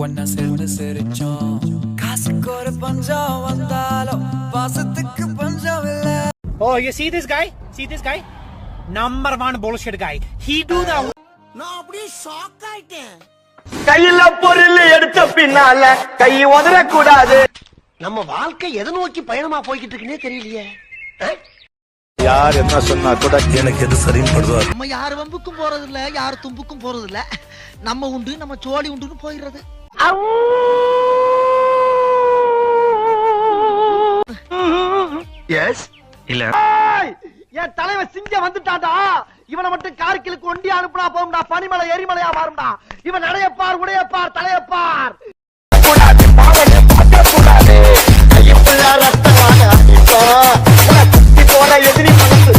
ஒன்னா சேர்ந்து சிரிச்சோம் காசுக்கு ஒரு பஞ்சம் வந்தாலும் பாசத்துக்கு பஞ்சம் இல்ல. Oh, you see this guy? See this guy? Number one bullshit guy. He do the. நான் அப்படியே ஷாக் ஆயிட்டேன். கையில பொருள் எடுத்த பின்னால கை உதறக்கூடாது. நம்ம வாழ்க்கை எதை நோக்கி பயணமா போய்கிட்டு இருக்குன்னே தெரியலையே. யார் என்ன சொன்னா கூட எனக்கு எது சரின்னு படுதோ. நம்ம யார் வம்புக்கும் போறது இல்ல, யார் தும்புக்கும் போறது இல்ல. நம்ம உண்டு, நம்ம சோழி உண்டுன்னு போயிடுறது. எஸ் இல்ல என் தலைவன் சிங்கம் வந்துட்டான்டா. இவனை மட்டும் கார்கிலுக்கு ஒண்டி அனுப்புனா போகும்டா. பனிமலை எரிமலையா மாறும்டா. இவன் நடையப்பார், உடையப்பார், தலையப்பார். கூடாது பாவனை பார்க்க கூடாது. கையுள்ள ரத்தமான அடிப்பா. போன எதிரி மனசு